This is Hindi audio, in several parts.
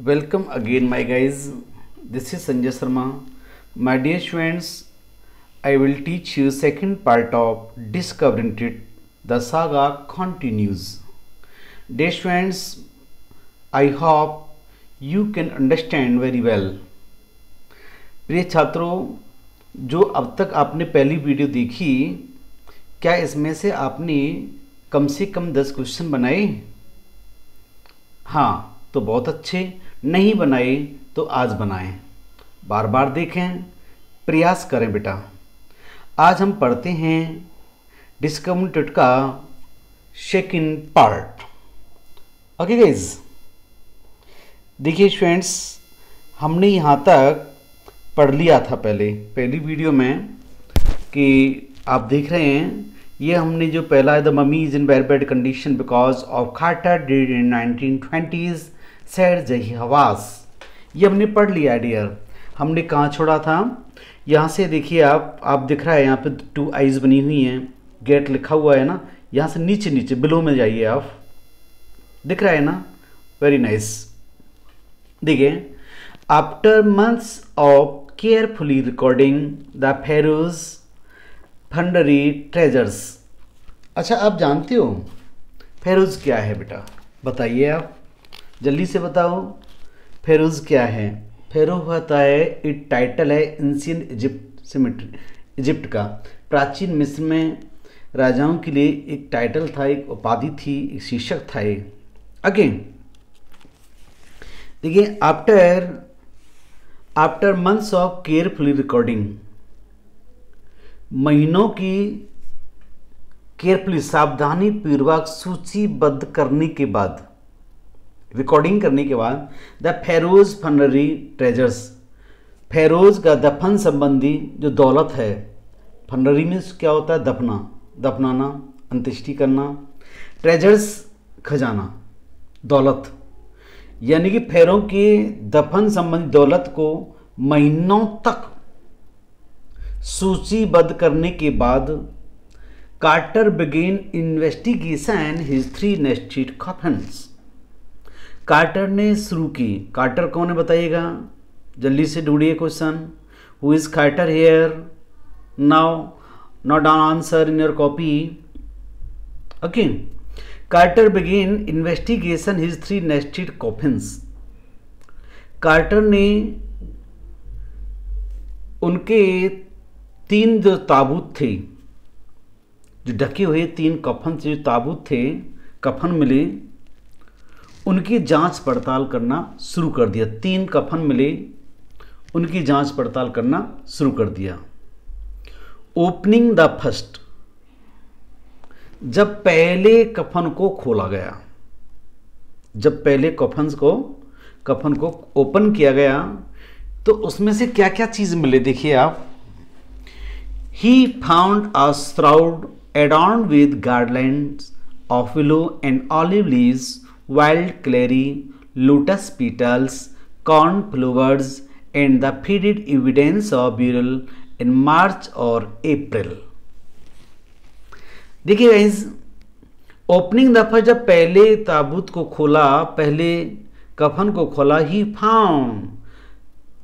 Welcome again, my guys. This is Sanjay Sharma. My dear students, I will teach you second part of Discovering It. The saga continues. Dear students, I hope you can understand very well. प्रिय छात्रों, जो अब तक आपने पहली वीडियो देखी, क्या इसमें से आपने कम से कम 10 क्वेश्चन बनाए? हाँ, तो बहुत अच्छे। नहीं बनाए तो आज बनाएं, बार बार देखें, प्रयास करें बेटा। आज हम पढ़ते हैं डिस्कवरिंग इट का सेकंड पार्ट। ओके गाइज, देखिए स्टूडेंट्स, हमने यहाँ तक पढ़ लिया था पहली वीडियो में कि आप देख रहे हैं, ये हमने जो पहला है, the mummy is in very bad condition because of Carter did in 1920s said Zahi Hawass. ये हमने पढ़ लिया डियर। हमने कहाँ छोड़ा था? यहाँ से देखिए, आप दिख रहा है यहाँ पे 2 आइज बनी हुई हैं, गेट लिखा हुआ है ना। यहाँ से नीचे बिलो में जाइए आप, दिख रहा है ना? Very nice. देखिए, after months of carefully recording the pharaoh's foundry treasures. अच्छा, आप जानते हो फेरोज क्या है बेटा? बताइए आप, जल्दी से बताओ, फेरोज क्या है? फेरो होता है, एक टाइटल है एंशिएंट इजिप्ट का। प्राचीन मिस्र में राजाओं के लिए एक टाइटल था, एक उपाधि थी, एक शीर्षक था। अगेन देखिए, after months of carefully recording, महीनों की केयरफुली सावधानी पूर्वक सूचीबद्ध करने के बाद, रिकॉर्डिंग करने के बाद, द फेरोज फनरी ट्रेजर्स, फेरोज का दफन संबंधी जो दौलत है, फनरी में क्या होता है? दफनाना, अंत्येष्टि करना। ट्रेजर्स खजाना, दौलत, यानी कि फेरों के दफन संबंधी दौलत को महीनों तक सूचीबद्ध करने के बाद, Carter began investigation his 3 nested coffins. Carter ने शुरू की। कार्टर कौन है बताइएगा? जल्दी से ढूंढिए question. Who is Carter here? Now note down answer in your copy. Okay, Carter began investigation his 3 nested coffins. Carter ने उनके 3 जो ताबूत थे, जो ढके हुए 3 कफन से जो ताबूत थे, कफन मिले, उनकी जांच पड़ताल करना शुरू कर दिया। 3 कफन मिले, उनकी जांच पड़ताल करना शुरू कर दिया। ओपनिंग द फर्स्ट, जब पहले कफन को खोला गया, जब पहले कफन को ओपन किया गया, तो उसमें से क्या क्या चीज मिले देखिए आप। He found a shroud adorned with garlands of willow and olive leaves, wild clary, lotus petals, cornflowers, and the faded evidence of burial in March or April. देखिए गाइस, ओपनिंग दफा जब पहले ताबूत को खोला, पहले कफन को खोला, ही फाउंड,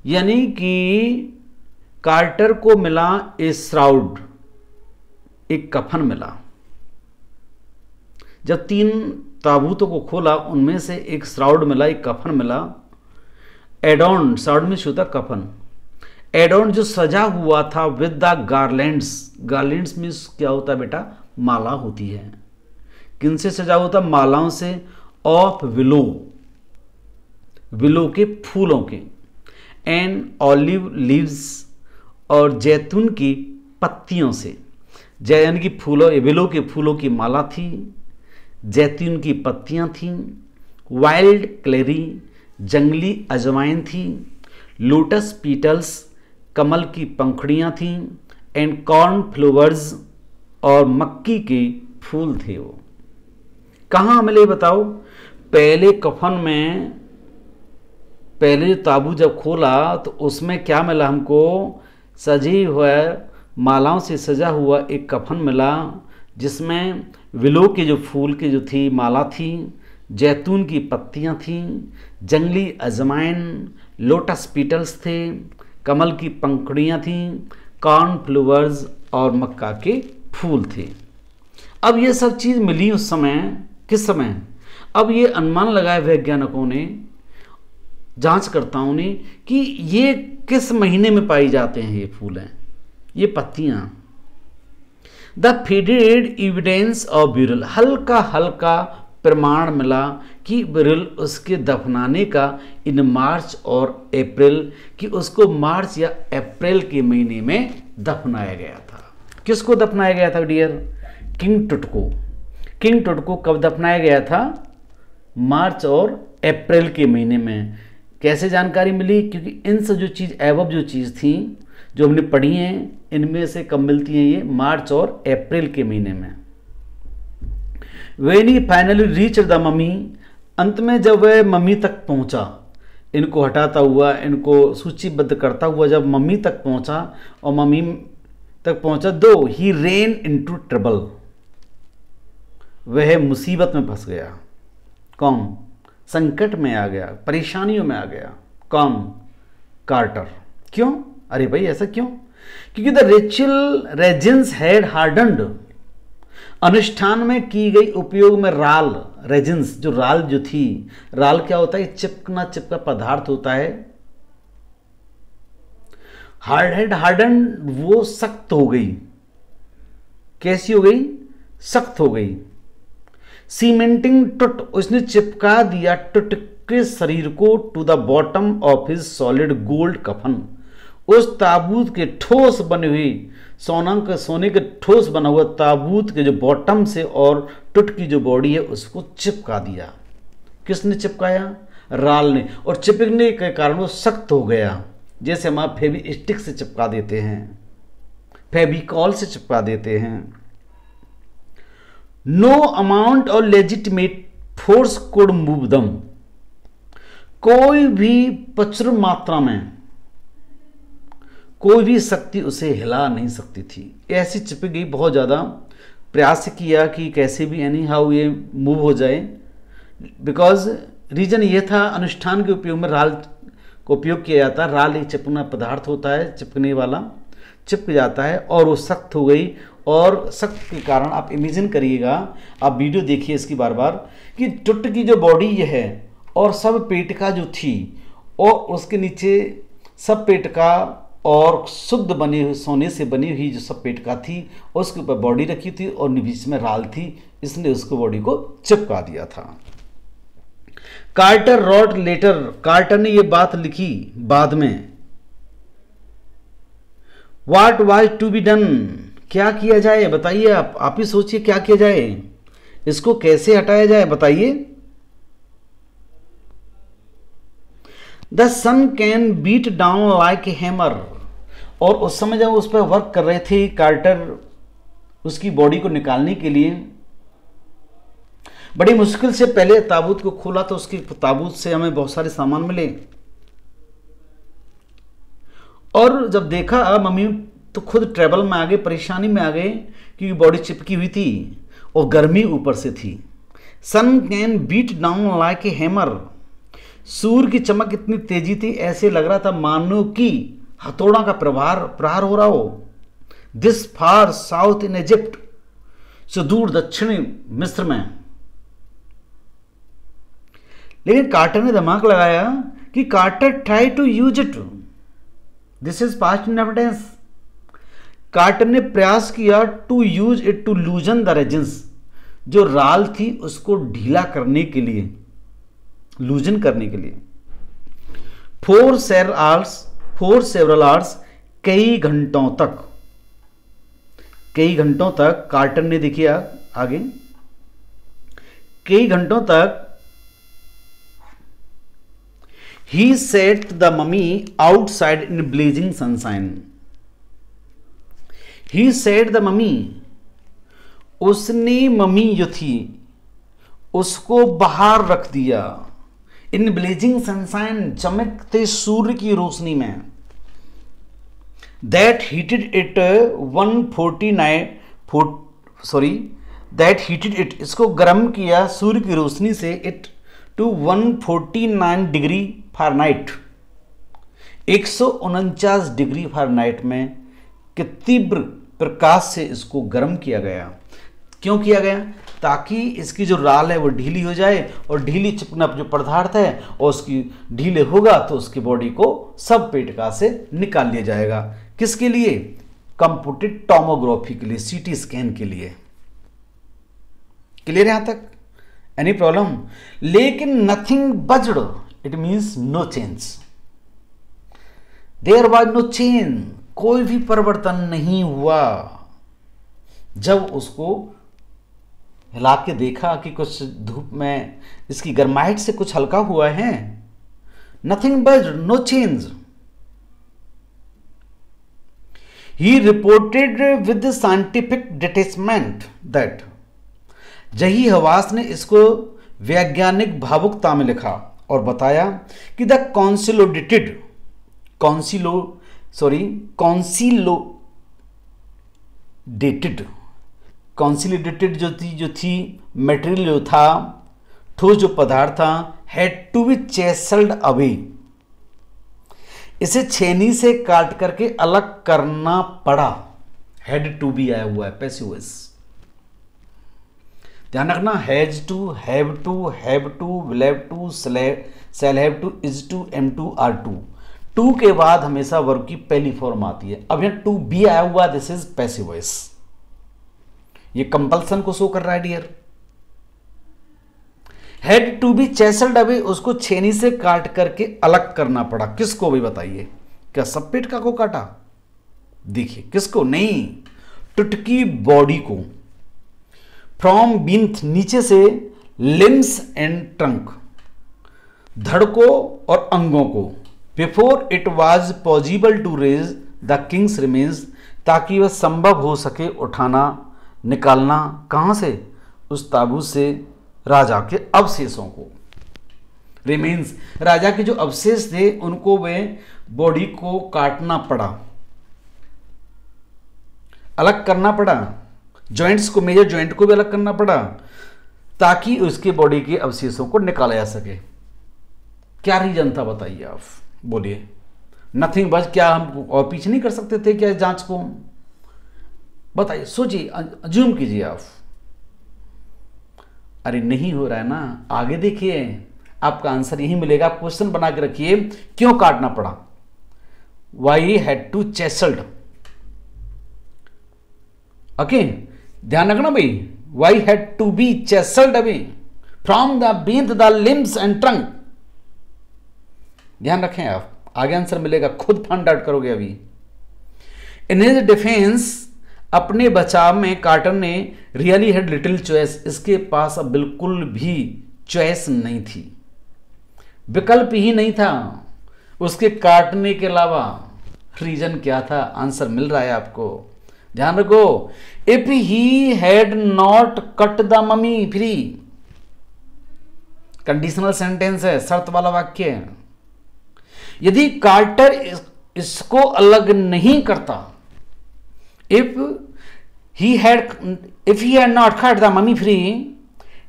यानी कि कार्टर को मिला ए श्राउड, एक कफन मिला। जब 3 ताबूतों को खोला, उनमें से एक श्राउड मिला, एक कफन मिला। एडॉन, श्राउड में होता कफन। एडॉन जो सजा हुआ था with the garlands. Garlands means क्या होता है बेटा? माला होती है। किन से सजा होता? मालाओं से। ऑफ विलो, विलो के फूलों के। एंड ऑलिव लीव्स, और जैतून की पत्तियों से। यानी कि फूलों, विलो के फूलों की माला थी, जैतून की पत्तियां थीं, वाइल्ड क्लेरी, जंगली अजवाइन थी, लोटस पीटल्स, कमल की पंखुड़ियां थीं, एंड कॉर्न फ्लावर्स, और मक्की के फूल थे। वो कहाँ मिले बताओ? पहले कफन में, पहले जो ताबूत जब खोला तो उसमें क्या मिला हमको? सजी हुआ, मालाओं से सजा हुआ एक कफन मिला, जिसमें विलो के जो फूल की जो थी माला थी, जैतून की पत्तियां थीं, जंगली अजवाइन, लोटस पीटल्स थे, कमल की पंखुड़ियां थीं, कॉर्नफ्लावर्स और मक्का के फूल थे। अब ये सब चीज़ मिली उस समय, किस समय? अब ये अनुमान लगाए वैज्ञानिकों ने, जांचकर्ताओं ने, कि ये किस महीने में पाई जाते हैं ये फूल हैं, ये पत्तियां। The faded evidence of burial, हल्का हल्का प्रमाण मिला कि ब्यूरल उसके दफनाने का इन मार्च और अप्रैल, कि उसको मार्च या अप्रैल के महीने में दफनाया गया था। किसको दफनाया गया था डियर? किंग टुट को। किंग टुट को कब दफनाया गया था? मार्च और अप्रैल के महीने में। कैसे जानकारी मिली? क्योंकि इन सब जो चीज़ एवब जो चीज़ थी जो हमने पढ़ी हैं, इनमें से कब मिलती हैं? ये मार्च और अप्रैल के महीने में। When he finally reach the mummy, अंत में जब वह मम्मी तक पहुंचा, इनको हटाता हुआ, इनको सूचीबद्ध करता हुआ जब मम्मी तक पहुंचा और मम्मी तक पहुंचा, दो ही रेन इनटू ट्रबल, वह मुसीबत में फंस गया। कौन? संकट में आ गया, परेशानियों में आ गया। कौन? कार्टर। क्यों? अरे भाई ऐसा क्यों? क्योंकि the ritual resins had hardened, अनुष्ठान में की गई उपयोग में राल, रेजिन्स, जो राल जो थी, राल क्या होता है? चिपकना चिपका पदार्थ होता है। हार्डन्ड, वो सख्त हो गई। कैसी हो गई? सख्त हो गई। सीमेंटिंग टुट, उसने चिपका दिया टुट के शरीर को to the bottom of his solid gold coffin, उस ताबूत के ठोस बने हुई सोने के ठोस बना हुआ ताबूत के जो बॉटम से और टुट की जो बॉडी है उसको चिपका दिया। किसने चिपकाया? राल ने। और चिपकने के कारण वो सख्त हो गया, जैसे हम आप फेवी स्टिक से चिपका देते हैं, फेविकॉल से चिपका देते हैं। नो अमाउंट और लेजिटिमेट फोर्स कुड मूव दम, कोई भी प्रचुर मात्रा में कोई भी शक्ति उसे हिला नहीं सकती थी। ऐसी चिपक गई, बहुत ज़्यादा प्रयास किया कि कैसे भी एनी हाउ ये मूव हो जाए। बिकॉज रीजन ये था, अनुष्ठान के उपयोग में राल को उपयोग किया जाता है। राल एक चिपकना पदार्थ होता है, चिपकने वाला, चिपक जाता है और वो सख्त हो गई। और सख्त के कारण आप इमेजिन करिएगा, आप वीडियो देखिए इसकी बार बार, कि टुट की जो बॉडी ये है और सब पेटिका जो थी और उसके नीचे सब पेटिका और शुद्ध बने हुए सोने से बनी हुई जो सब पेटिका थी, उसके ऊपर बॉडी रखी थी और बीच में राल थी, इसने उसको बॉडी को चिपका दिया था। कार्टर रॉट लेटर, कार्टर ने ये बात लिखी बाद में। What was to be done, क्या किया जाए बताइए। आप ही सोचिए क्या किया जाए, इसको कैसे हटाया जाए बताइए। The sun can beat down like a hammer, और उस समय जब उस पर वर्क कर रहे थे कार्टर, उसकी बॉडी को निकालने के लिए बड़ी मुश्किल से पहले ताबूत को खोला, तो उसकी ताबूत से हमें बहुत सारे सामान मिले। और जब देखा मम्मी तो खुद ट्रबल में आ गए, परेशानी में आ गए, क्योंकि बॉडी चिपकी हुई थी और गर्मी ऊपर से थी। Sun can beat down like a hammer, सूर्य की चमक इतनी तेजी थी, ऐसे लग रहा था मानो कि हथौड़ा का प्रहार हो रहा हो। This far south in Egypt, सुदूर दक्षिणी मिस्र में। लेकिन कार्टर ने दिमाग लगाया कि Carter tried to use it, this is past in evidence. Carter ने प्रयास किया to use it to loosen the resins, जो राल थी उसको ढीला करने के लिए, लूजन करने के लिए। फोर सेवरल आवर्स, कई घंटों तक कार्टर ने, देखिए आगे, कई घंटों तक he set the mummy outside in blazing sunshine. He set the mummy, उसने मम्मी जो थी उसको बाहर रख दिया, इन ब्लेजिंग सनशाइन, चमकते सूर्य की रोशनी में। That heated it 149 that heated it, इसको गर्म किया सूर्य की रोशनी से, it to 149 degree Fahrenheit, 149 degree Fahrenheit में कि तीव्र प्रकाश से इसको गर्म किया गया। क्यों किया गया? ताकि इसकी जो राल है वो ढीली हो जाए, और ढीली चिपना जो पदार्थ है और उसकी ढीले होगा तो उसकी बॉडी को सब पेटका से निकाल लिया जाएगा। किसके लिए? कंप्यूटेड टोमोग्राफी के लिए, सीटी स्कैन के लिए। क्लियर है यहां तक? Any problem? लेकिन nothing buzzed, it means no change, there was no change, कोई भी परिवर्तन नहीं हुआ। जब उसको हिला के देखा कि कुछ धूप में इसकी गर्माहट से कुछ हल्का हुआ है, nothing buzzed, no change. He reported with scientific detachment that, Zahi Hawass ने इसको वैज्ञानिक भावुकता में लिखा और बताया कि द कॉन्सिलोडेटेड जो थी मटेरियल जो था, ठोस जो पदार्थ था, had to be chiselled away, इसे छेनी से काट करके अलग करना पड़ा। हैड टू बी आया हुआ है, पैसिव वॉइस, ध्यान रखना। Has to, have to, will have to, shall have to, is to, am to, are to. To के बाद हमेशा वर्ब की पहली फॉर्म आती है। अब यहां टू बी आया हुआ, दिस इज पैसिव वॉइस, ये कंपल्सन को शो कर रहा है dear. Had to be chiselled away, उसको छेनी से काट करके अलग करना पड़ा। किसको भी बताइए? क्या सब पेटका को काटा? देखिए किसको? नहीं, टुटकी बॉडी को। फ्रॉम बीन्थ, नीचे से, लिम्स एंड ट्रंक, धड़कों और अंगों को, before it was possible to raise the king's remains, ताकि वह संभव हो सके उठाना, निकालना, कहां से? उस ताबूत से राजा के अवशेषों को। रिमेन्स, राजा के जो अवशेष थे उनको वे बॉडी को काटना पड़ा, अलग करना पड़ा, जॉइंट्स को, मेजर जॉइंट को भी अलग करना पड़ा, ताकि उसके बॉडी के अवशेषों को निकाला जा सके। क्या रीजन था बताइए आप, बोलिए। नथिंग बस, क्या हम और पीछे नहीं कर सकते थे क्या जांच को? बताइए, सोचिए, अज्यूम कीजिए आप। अरे नहीं हो रहा है ना, आगे देखिए, आपका आंसर यही मिलेगा। क्वेश्चन बना के रखिए, क्यों काटना पड़ा? Why had to chiselled, okay, ध्यान रखना भाई, why had to be chiselled away from the beneath the limbs and trunk. ध्यान रखें आप, आगे आंसर मिलेगा, खुद फाइंड आउट करोगे अभी। इन हिज डिफेंस, अपने बचाव में कार्टर ने रियली हैड लिटिल चॉइस, इसके पास अब बिल्कुल भी चॉइस नहीं थी, विकल्प ही नहीं था उसके काटने के अलावा। रीजन क्या था? आंसर मिल रहा है आपको, ध्यान रखो। If he had not cut the mummy free, conditional sentence है, शर्त वाला वाक्य है। यदि कार्टर इसको अलग नहीं करता, if he had not cut the mummy free,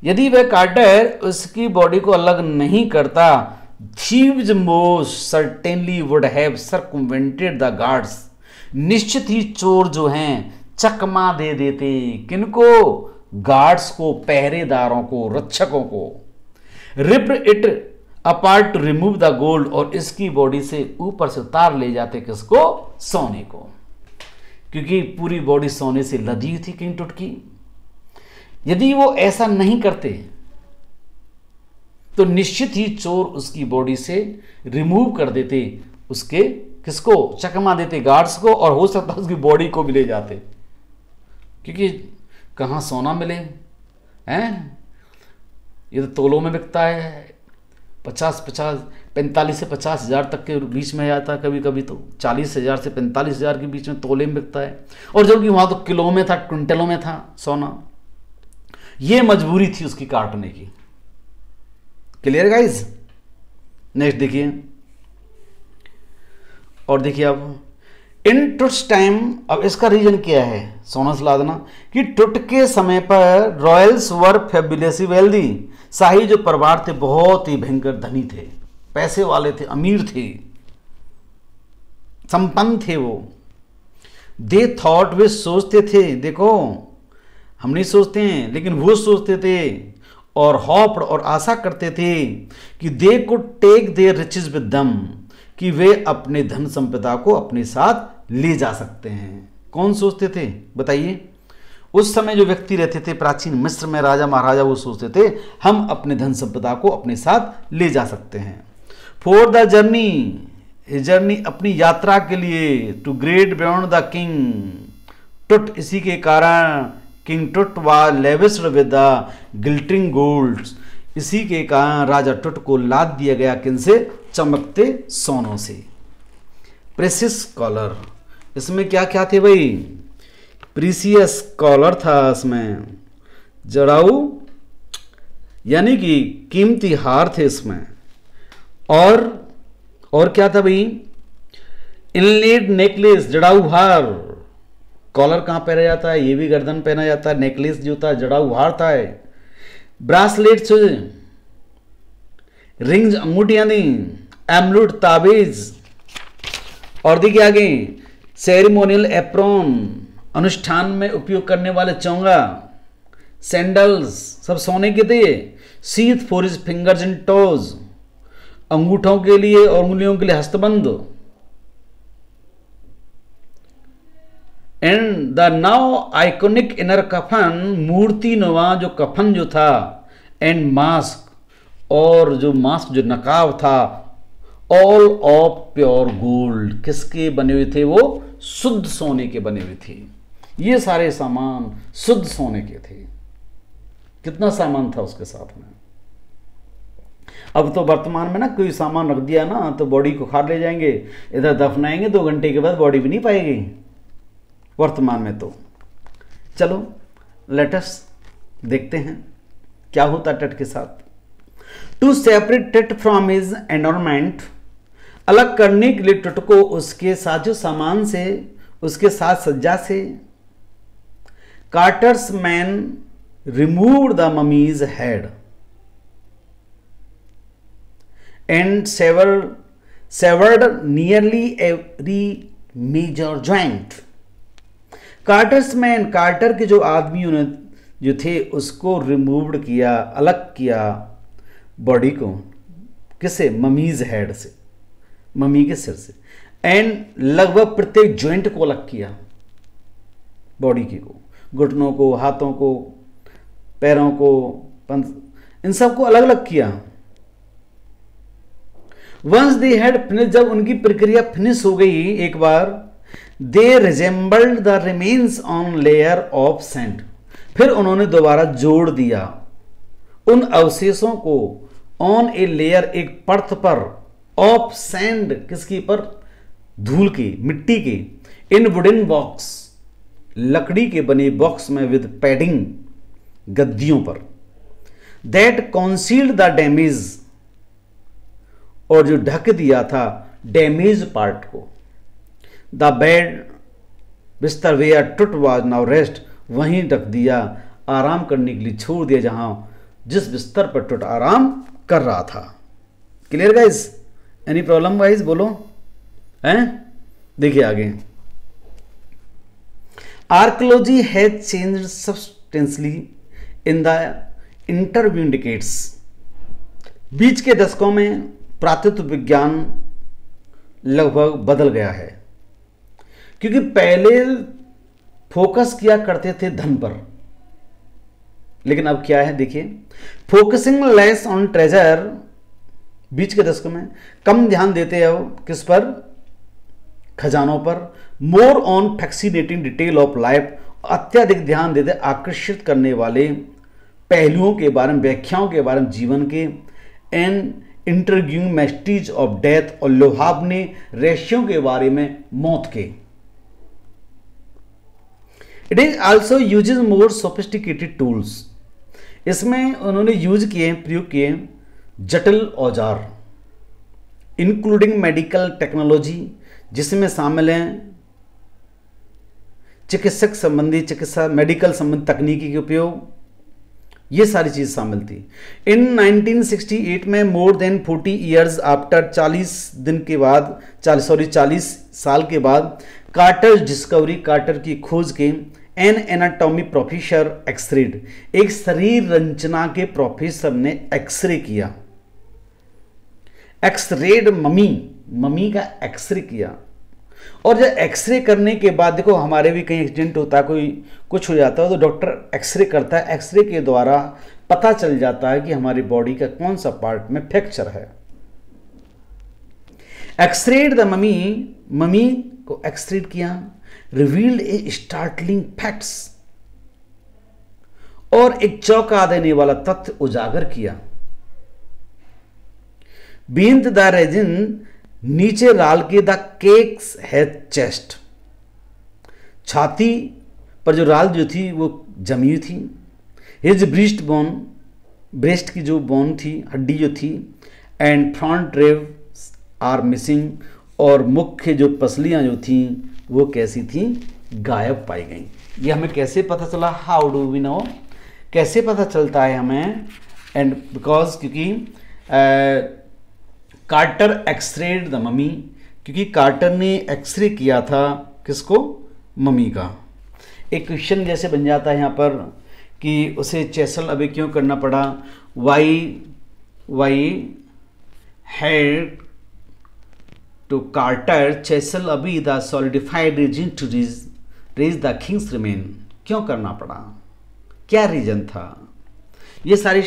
यदि वह कार्टर उसकी बॉडी को अलग नहीं करता, thieves most certainly would have circumvented the guards, निश्चित ही चोर जो हैं चकमा दे देते। किनको? गार्ड्स को, पहरेदारों को, रक्षकों को। Ripped it apart to remove the gold, और इसकी बॉडी से ऊपर से उतार ले जाते किसको? सोने को, क्योंकि पूरी बॉडी सोने से लदी हुई थी कहीं टुटकी। यदि वो ऐसा नहीं करते तो निश्चित ही चोर उसकी बॉडी से रिमूव कर देते, उसके किसको? चकमा देते गार्ड्स को, और हो सकता है उसकी बॉडी को भी ले जाते, क्योंकि कहाँ सोना मिले हैं, ये तो तोलों में बिकता है। 45 से 50 हज़ार तक के बीच में आता है, कभी कभी तो 40,000 से 45,000 के बीच में तोले में बिकता है, और जबकि वहाँ तो किलो में था, क्विंटलों में था सोना। ये मजबूरी थी उसकी काटने की। Clear guys? नेक्स्ट देखिए, और देखिए अब, इन टुट्स टाइम, अब इसका रीजन क्या है, सोना सला देना कि टुट के समय पर रॉयल्स वर फेबुलसली वेल्दी, शाही जो परिवार थे बहुत ही भयंकर धनी थे, पैसे वाले थे, अमीर थे, संपन्न थे वो। दे थॉट, वे सोचते थे, देखो हम नहीं सोचते हैं लेकिन वो सोचते थे, और हॉप्ड और आशा करते थे कि they could take their riches with them, कि वे अपने धन संपदा को अपने साथ ले जा सकते हैं। कौन सोचते थे बताइए? उस समय जो व्यक्ति रहते थे प्राचीन मिस्र में, राजा महाराजा, वो सोचते थे हम अपने धन संपदा को अपने साथ ले जा सकते हैं। फॉर द जर्नी, अपनी यात्रा के लिए, to great beyond the king Tut, इसी के कारण king Tut was lavished with the glittering golds, इसी के कारण राजा टुट को लाद दिया गया किनसे? चमकते सोनों से। प्रेसियस कॉलर, इसमें क्या क्या थे भाई? प्रीसियस कॉलर था इसमें, जड़ाऊ यानी कि कीमती हार थे इसमें, और क्या था भाई? इनलेड नेकलेस, जड़ाऊ हार। कॉलर कहाँ पहना जाता है? ये भी गर्दन पहना जाता है। नेकलेस जो था जड़ाऊ हार था। ब्रासलेट्स, रिंग्स अंगूठियां दी, एमलूट ताबीज, और देखिए आगे सेरेमोनियल एप्रॉन, अनुष्ठान में उपयोग करने वाले चोंगा, सैंडल्स सब सोने के थे। Sheath for his fingers and toes, अंगूठों के लिए और उंगलियों के लिए हस्तबंध। And the now iconic inner coffin, मूर्ति नुमा जो कफन जो था, एंड मास्क, और जो मास्क जो नकाब था, ऑल ऑफ प्योर गोल्ड, किसके बने हुए थे? वो शुद्ध सोने के बने हुए थे। ये सारे सामान शुद्ध सोने के थे। कितना सामान था उसके साथ में। अब तो वर्तमान में ना कोई सामान रख दिया ना तो बॉडी को खा ले जाएंगे, इधर दफनाएंगे, 2 घंटे के बाद बॉडी भी नहीं पाएगी वर्तमान में। तो चलो लेटस देखते हैं क्या होता टट के साथ। टू सेपरेट टट फ्रॉम हिज एनवायरमेंट, अलग करने के लिए टट को उसके साजो सामान से, उसके साज सज्जा से। Carter's man remove the mummy's head and severed nearly every major joint. Carter's man, Carter के जो आदमियों ने जो थे उसको रिमूव्ड किया, अलग किया बॉडी को, किससे? ममीज हेड से, मम्मी के सिर से। एंड लगभग प्रत्येक जॉइंट को अलग किया, बॉडी की को, घुटनों को, हाथों को, पैरों को, इन सबको अलग अलग किया। वंस दे हैड फिनिश, जब उनकी प्रक्रिया फिनिश हो गई एक बार, they reassembled the remains on layer of sand, फिर उन्होंने दोबारा जोड़ दिया उन अवशेषों को ऑन ए लेयर, एक परत पर, ऑफ सैंड, किसकी पर? धूल की, मिट्टी की। इन वुडन बॉक्स, लकड़ी के बने बॉक्स में, विद पैडिंग, गद्दियों पर। दैट कॉन्सील्ड द डैमेज, और जो ढक दिया था डैमेज पार्ट को। द बेड, बिस्तर, वेयर टुट वाज नाउ रेस्ट, वहीं ढक दिया, आराम करने के लिए छोड़ दिया, जहां जिस बिस्तर पर टुट आराम कर रहा था। Clear guys? Any problem guys? बोलो हैं? देखिए आगे। Archaeology has changed substantially in the intervening decades, बीच के दशकों में पुरातत्व विज्ञान लगभग बदल गया है, क्योंकि पहले फोकस किया करते थे धन पर, लेकिन अब क्या है देखिए, फोकसिंग लेस ऑन ट्रेजर, बीच के दशकों में कम ध्यान देते हैं अब किस पर? खजानों पर। More on fascinating detail of life, अत्यधिक ध्यान देते आकर्षित करने वाले पहलुओं के बारे में, व्याख्याओं के बारे में जीवन के। And interviewing mysteries of death, और लुभावने रेशियों के बारे में, मौत के। It is also uses more sophisticated tools, इसमें उन्होंने यूज किए, प्रयोग किए जटिल औजार, इंक्लूडिंग मेडिकल टेक्नोलॉजी, जिसमें शामिल हैं चिकित्सक संबंधी चिकित्सा मेडिकल संबंधी तकनीकी के उपयोग, ये सारी चीज शामिल थी। इन 1968 में मोर देन 40 ईयर्स आफ्टर 40 साल के बाद कार्टर डिस्कवरी, कार्टर की खोज के एन एनाटॉमी प्रोफेसर एक्सरेड, एक शरीर रचना के प्रोफेसर ने एक्सरे किया, एक्सरेड ममी का एक्सरे किया। और जब एक्सरे करने के बाद, देखो हमारे भी कहीं एक्सीडेंट होता है, कोई कुछ हो जाता है तो डॉक्टर एक्सरे करता है, एक्सरे के द्वारा पता चल जाता है कि हमारी बॉडी का कौन सा पार्ट में फ्रैक्चर है। एक्सरेड द ममी को एक्सरेड किया, रिवील्ड ए स्टार्टलिंग फैक्ट्स, और एक चौंका देने वाला तथ्य उजागर किया। बीन्द द रेजिन, नीचे राल के द केक्स हैज चेस्ट, छाती पर जो राल जो थी वो जमी हुई थी। हिज ब्रेस्ट बोन, ब्रेस्ट की जो बोन थी, हड्डी जो थी, and front ribs are missing, और मुख्य जो पसलियां जो थी वो कैसी थी, गायब पाई गई। ये हमें कैसे पता चला, हाउ डू वी नो, कैसे पता चलता है हमें, एंड बिकॉज क्योंकि कार्टर एक्सरेड द ममी, क्योंकि कार्टर ने एक्सरे किया था किसको, ममी का। एक क्वेश्चन जैसे बन जाता है यहाँ पर कि उसे चेसल अबे क्यों करना पड़ा, why had to Carter chisel away the solidified resin to raise the king's remain, क्यों करना पड़ा, क्या रीजन था। ये सारी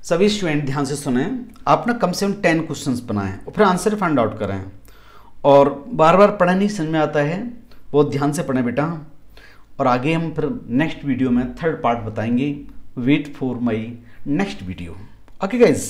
सभी स्टूडेंट ध्यान से सुने, आप ना कम से कम 10 क्वेश्चंस बनाएं और फिर आंसर फाइंड आउट करें, और बार बार पढ़ा नहीं समझ में आता है, बहुत ध्यान से पढ़ें बेटा। और आगे हम फिर नेक्स्ट वीडियो में थर्ड पार्ट बताएंगे। Wait for my next video. Okay guys.